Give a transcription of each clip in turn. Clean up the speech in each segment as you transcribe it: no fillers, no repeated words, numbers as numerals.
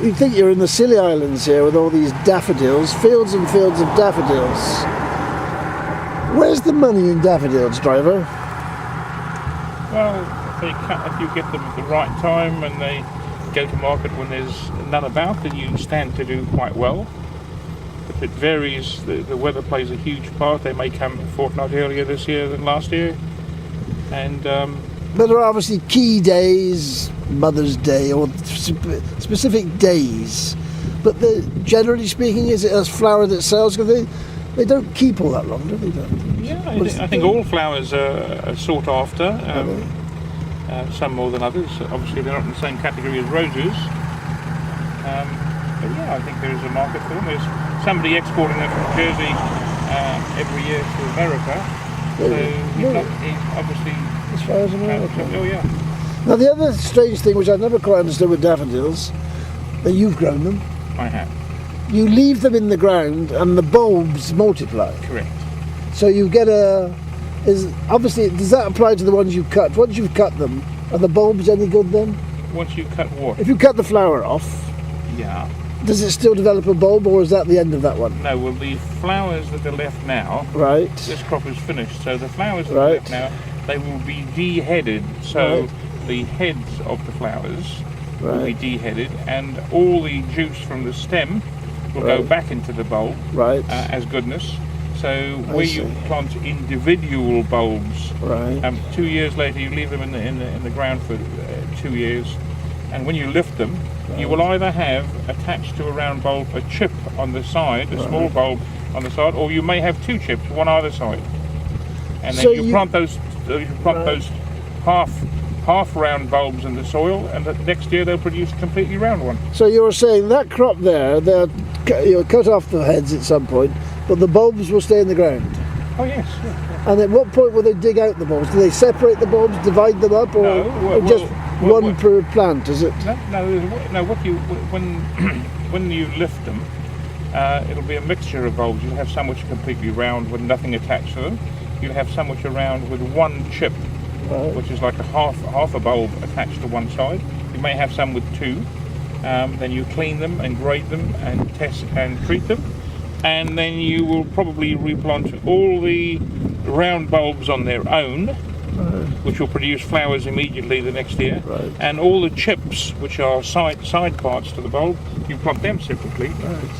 You think you're in the Scilly Islands here with all these daffodils, fields and fields of daffodils. Where's the money in daffodils, driver? Well, if you get them at the right time and they go to market when there's none about, then you stand to do quite well. But it varies. The weather plays a huge part. They may come a fortnight earlier this year than last year. And but there are obviously key days, Mother's Day, or specific days. But generally speaking, is it a flower that sells? Because they don't keep all that long, do they? Yeah, I think all flowers are sought after. Some more than others. Obviously, they're not in the same category as roses. But yeah, I think there is a market for them. There's somebody exporting them from Jersey every year to America. So he's obviously... As far as America. Oh yeah. Now the other strange thing which I've never quite understood with daffodils, that you've grown them. I have. You leave them in the ground and the bulbs multiply. Correct. So you get obviously, does that apply to the ones you cut? Once you've cut them, are the bulbs any good then? Once you cut what? If you cut the flower off, yeah. Does it still develop a bulb, or is that the end of that one? No, well, the flowers that are left now, right. This crop is finished, so the flowers that are left now, they will be de-headed, so the heads of the flowers will be de-headed, and all the juice from the stem will go back into the bulb as goodness. So where you plant individual bulbs, 2 years later you leave them in the ground for 2 years, and when you lift them, you will either have attached to a round bulb a chip on the side, a small bulb on the side, or you may have two chips, one either side. And then so you plant those half round bulbs in the soil, and the next year they'll produce a completely round one. So you're saying that crop there, you'll cut off the heads at some point, but the bulbs will stay in the ground? Oh yes. Yeah. And at what point will they dig out the bulbs? Do they separate the bulbs, divide them up, or just one per plant? Is it? No. When you lift them, it'll be a mixture of bulbs. You'll have some which are completely round with nothing attached to them. You'll have some which are round with one chip, which is like a half a bulb attached to one side. You may have some with two. Then you clean them and grade them and test and treat them. And then you will probably replant all the round bulbs on their own, which will produce flowers immediately the next year. And all the chips, which are side parts to the bulb, you plant them separately,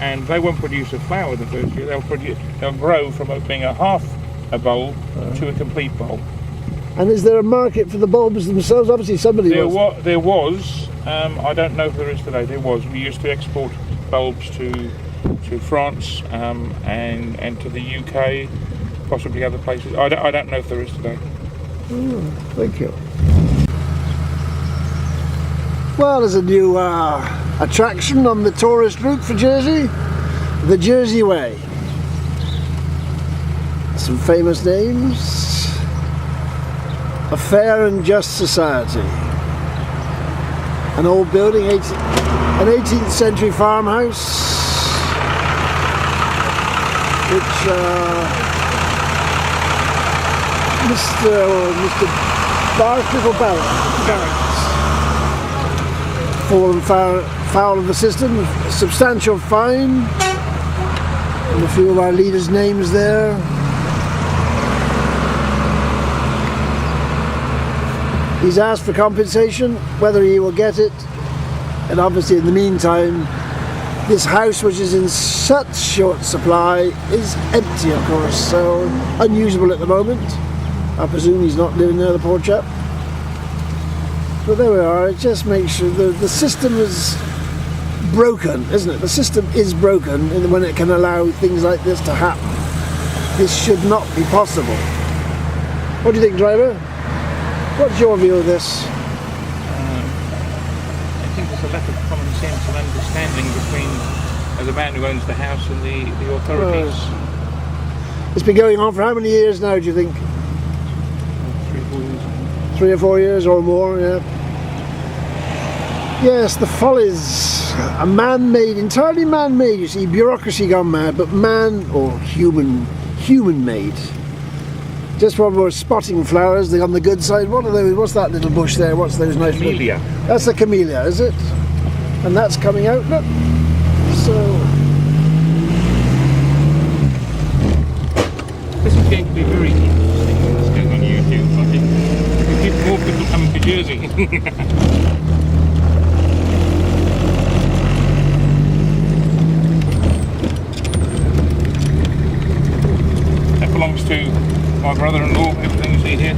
and they won't produce a flower the first year. They'll grow from being half a bulb to a complete bulb. And is there a market for the bulbs themselves? Obviously, somebody there was. I don't know if there is today. There was. We used to export bulbs to France and to the UK, possibly other places. I don't know if there is today. Thank you. Well, there's a new attraction on the tourist route for Jersey, the Jersey Way. Some famous names. A Fair and Just Society. An old building, an 18th century farmhouse, which Mr. Barrett's fallen foul of the system. A substantial fine, and a few of our leaders' names there. He's asked for compensation, whether he will get it, and obviously in the meantime this house, which is in such short supply, is empty, of course, so unusable at the moment. I presume he's not living there, the poor chap. But there we are. It just makes sure the system is broken, isn't it? The system is broken when it can allow things like this to happen. This should not be possible. What do you think, driver? What's your view of this? I think there's a lack of common sense and understanding between the man who owns the house and the authorities. It's been going on for how many years now, do you think? 3 or 4 years. 3 or 4 years or more, yeah. Yes, the follies are man-made, entirely man-made. You see, bureaucracy gone mad, but man or human-made. Just while we're spotting flowers, they're on the good side. What are those? What's that little bush there? What's those nice? Camellia. That's a camellia, is it? And that's coming out, look. So This is going to be very interesting when this goes on YouTube. I think we get more people coming to Jersey. That belongs to my brother-in-law, everything you see here,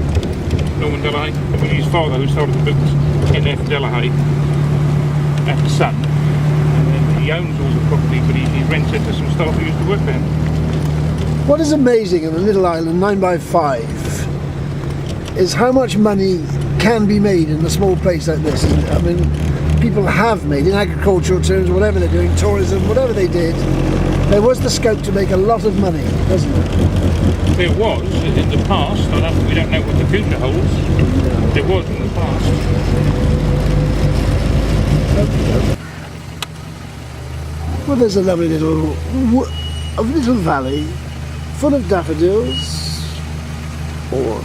Norman Delahaye. It was his father who started the business, N.F. Delahaye, and his son. And then he owns all the property, but he rents it to some staff who used to work there. what is amazing in a little island 9x5 is how much money can be made in a small place like this. And, I mean, people have made, in agricultural terms, whatever they're doing, tourism, whatever they did, there was the scope to make a lot of money, wasn't it? There was in the past. We don't know what the future holds. There was in the past. Well, there's a lovely little valley full of daffodils or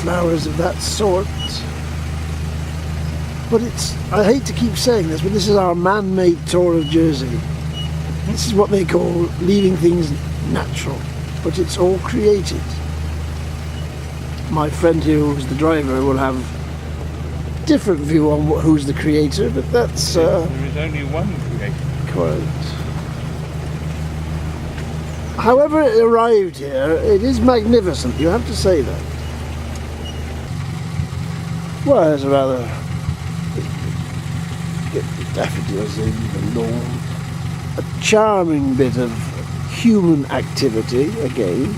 flowers of that sort. But I hate to keep saying this, but this is our man-made tour of Jersey. This is what they call leaving things natural, but it's all created. My friend here, who's the driver, will have different view on who's the creator, but that's there is only one creator. correct. However it arrived here, it is magnificent, you have to say that. Well, it's rather get the daffodils in, the lawn. A charming bit of human activity again.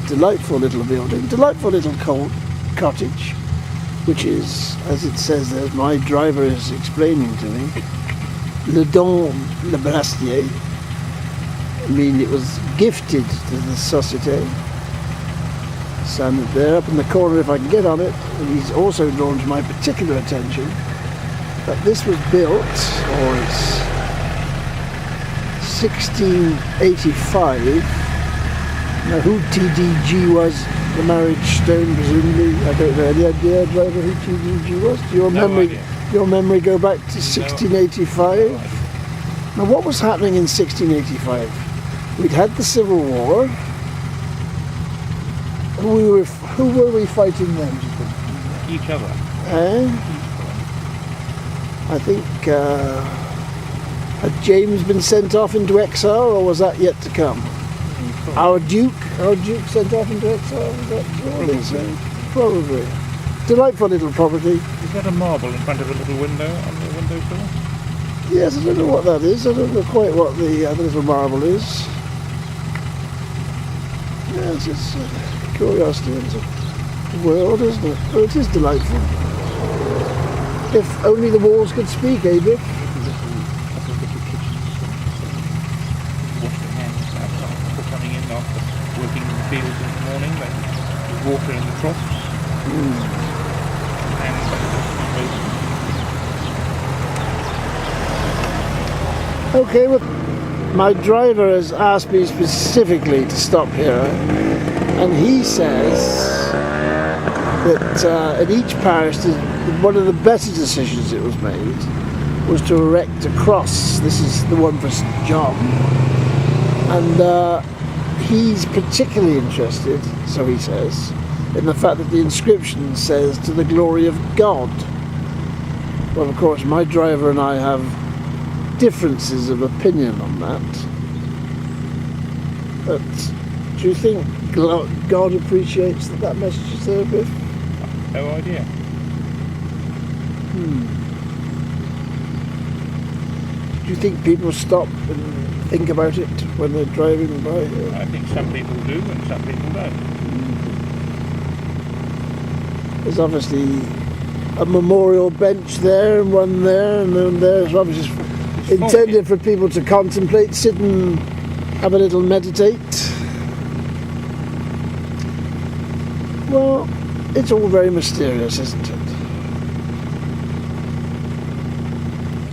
Delightful little building, delightful little cottage, which is, as it says there, my driver is explaining to me, Le Don Le Brastier. I mean, it was gifted to the Société. Stand there up in the corner if I can get on it. And he's also drawn to my particular attention that this was built, or it's 1685. Now, who TDG was, the marriage stone, presumably. I don't know any idea, driver, who TDG was. Do your memory go back to 1685? Now, what was happening in 1685? We'd had the Civil War. Who were we fighting then? Each other. I think had James been sent off into exile, or was that yet to come? Our Duke sent off into exile. Probably. Delightful little property. Is that a marble in front of a little window on the windowsill? Yes, I don't know what that is. I don't know quite what the little marble is. Yes, it's a curiosity into the world, isn't it? But it is delightful. If only the walls could speak, eh, Biff? Wash their hands outside before coming in after working in the fields in the morning. They water in the troughs. Okay, well, my driver has asked me specifically to stop here, and he says that in each parish, one of the better decisions it was made was to erect a cross. This is the one for St. John, and he's particularly interested, so he says, in the fact that the inscription says "to the glory of God." Well, of course, my driver and I have differences of opinion on that. But do you think God appreciates that message is there, Biff? No idea. Do you think people stop and think about it when they're driving by? I think some people do and some people don't. There's obviously a memorial bench there and one there and one there. It's obviously intended for people to contemplate, sit and have a little meditate. Well, it's all very mysterious, isn't it?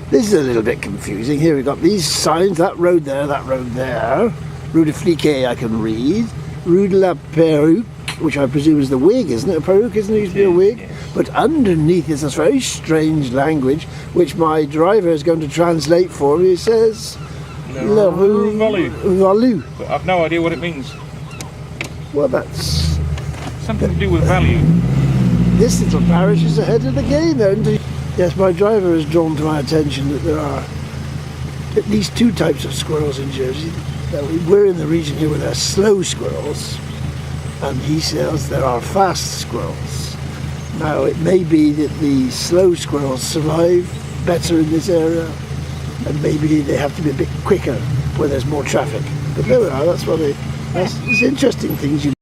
This is a little bit confusing. Here we've got these signs, that road there, that road there. Rue de Fliquet I can read. Rue de la Perruque, which I presume is the wig, isn't it? A peruke, isn't it? Used to be a wig. Yes. But underneath is this very strange language, which my driver is going to translate for me. It says, Le Rue Valu. But I've no idea what it means. Well, that's... Something to do with value. This little parish is ahead of the game, isn't it? Yes, my driver has drawn to my attention that there are at least two types of squirrels in Jersey. We're in the region here where there are slow squirrels, and he says there are fast squirrels. Now, it may be that the slow squirrels survive better in this area, and maybe they have to be a bit quicker where there's more traffic. But there we are, it's interesting things you